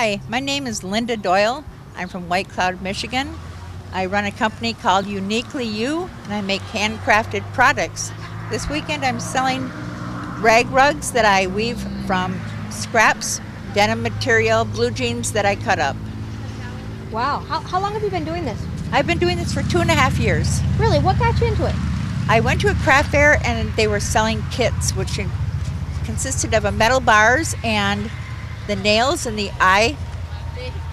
Hi, my name is Linda Doyle. I'm from White Cloud, Michigan. I run a company called Uniquely You, and I make handcrafted products. This weekend I'm selling rag rugs that I weave from scraps, denim material, blue jeans that I cut up. Wow. How long have you been doing this? I've been doing this for 2.5 years. Really? What got you into it? I went to a craft fair and they were selling kits, which consisted of a metal bars and the nails and the eye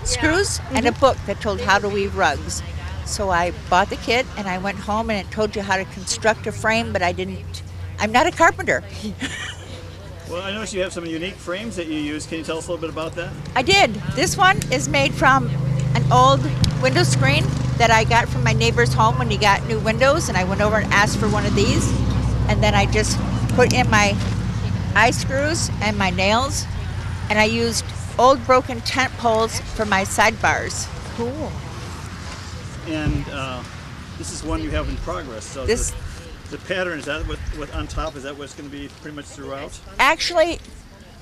screws and a book that told how to weave rugs. So I bought the kit and I went home and it told you how to construct a frame, but I'm not a carpenter. Well, I noticed you have some unique frames that you use. Can you tell us a little bit about that? I did. This one is made from an old window screen that I got from my neighbor's home when he got new windows, and I went over and asked for one of these, and then I just put in my eye screws and my nails, and I used old broken tent poles for my sidebars. Cool. And this is one you have in progress. So the pattern, is that what on top? Is that what's going to be pretty much throughout? Actually,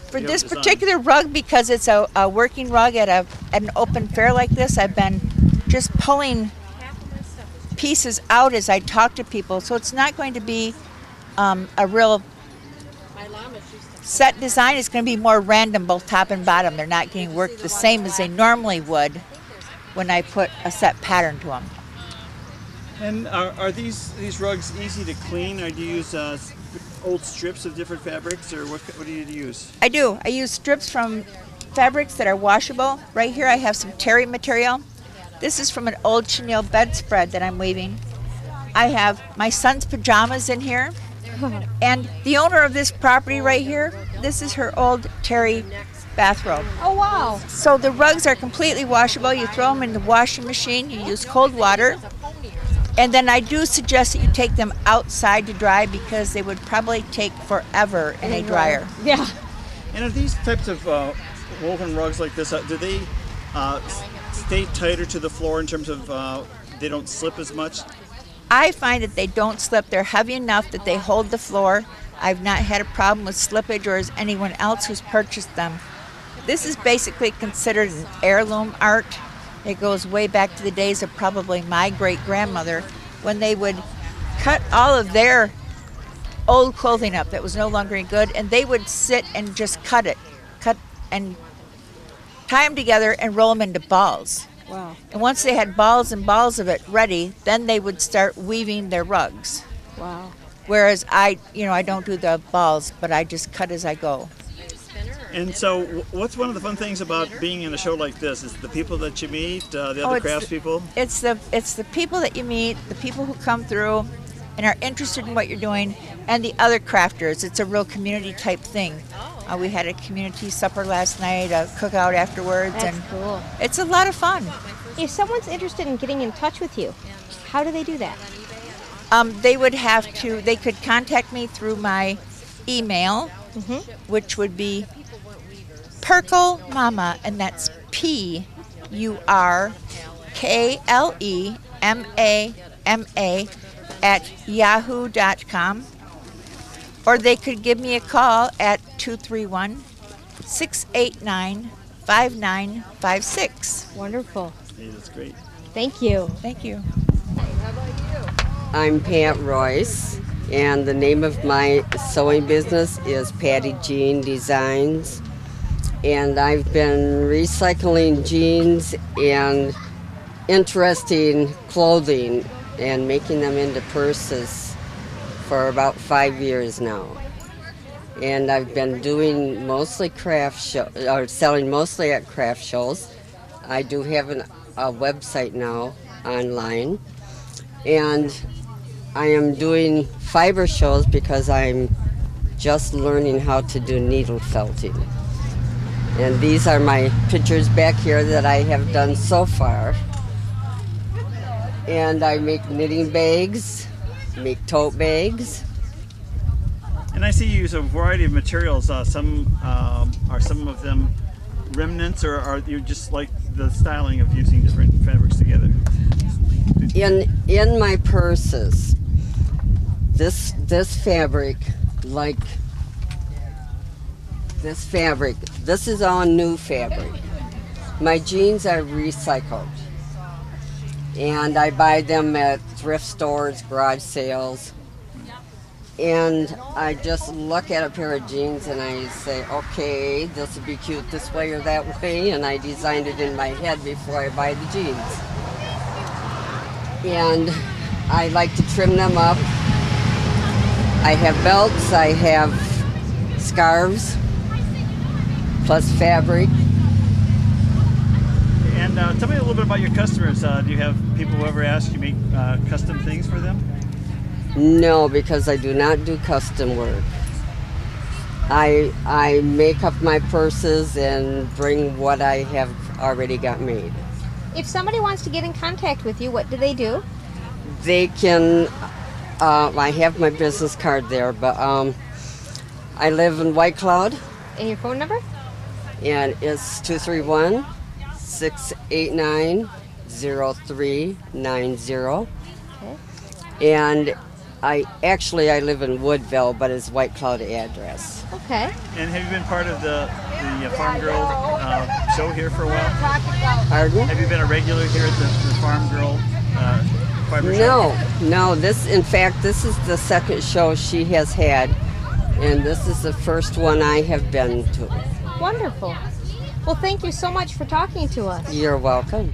for this particular rug, because it's a working rug at an open fair like this, I've been just pulling pieces out as I talk to people. So it's not going to be a real set design. It's going to be more random, both top and bottom. They're not getting worked the same as they normally would when I put a set pattern to them. And are these rugs easy to clean, or do you use old strips of different fabrics, or what do you use? I do. I use strips from fabrics that are washable. Right here I have some terry material. This is from an old chenille bedspread that I'm weaving. I have my son's pajamas in here. And the owner of this property right here, this is her old terry bathrobe. Oh, wow. So the rugs are completely washable. You throw them in the washing machine. You use cold water. And then I do suggest that you take them outside to dry, because they would probably take forever in a dryer. Yeah. And are these types of woven rugs like this, do they stay tighter to the floor in terms of they don't slip as much? I find that they don't slip. They're heavy enough that they hold the floor. I've not had a problem with slippage, or as anyone else who's purchased them. This is basically considered an heirloom art. It goes way back to the days of probably my great-grandmother, when they would cut all of their old clothing up that was no longer any good, and they would sit and just cut and tie them together and roll them into balls. Wow. And once they had balls and balls of it ready, then they would start weaving their rugs. Wow. Whereas I don't do the balls, but I just cut as I go. And so what's one of the fun things about being in a show like this? Is the people that you meet, the other craftspeople? It's the people that you meet, the people who come through and are interested in what you're doing, and the other crafters. It's a real community type thing. We had a community supper last night, a cookout afterwards. That's cool. It's a lot of fun. If someone's interested in getting in touch with you, how do they do that? They could contact me through my email, which would be Purklemama, and that's PURKLEMAMA @yahoo.com. Or they could give me a call at 231-689-5956. Wonderful. Hey, that's great. Thank you. Thank you. I'm Pat Royce, and the name of my sewing business is Patty Jean Designs. And I've been recycling jeans and interesting clothing and making them into purses for about 5 years now. And I've been doing mostly craft shows, or selling mostly at craft shows. I do have a website now online. And I am doing fiber shows because I'm just learning how to do needle felting. And these are my pictures back here that I have done so far. And I make knitting bags, make tote bags. And I see you use a variety of materials. Are some of them remnants, or are you just like the styling of using different fabrics together? In my purses, this fabric, like this fabric, this is all new fabric. My jeans are recycled, and I buy them at thrift stores, garage sales, and I just look at a pair of jeans and I say, okay, this would be cute this way or that way, and I designed it in my head before I buy the jeans. And I like to trim them up. I have belts, I have scarves, plus fabric. And tell me a little bit about your customers. Do you have people who ever ask you to make custom things for them? No, because I do not do custom work. I make up my purses and bring what I have already got made. If somebody wants to get in contact with you, what do they do? They can, I have my business card there, but I live in White Cloud, And your phone number? and it's 231-689-0390. Okay. And I live in Woodville, but it's White Cloud address. Okay. And have you been part of the Farm Girl show here for a while? Pardon? Have you been a regular here at the Farm Girl Fiber Show? No. This is the second show she has had, and this is the first one I have been to. Wonderful. Well, thank you so much for talking to us. You're welcome.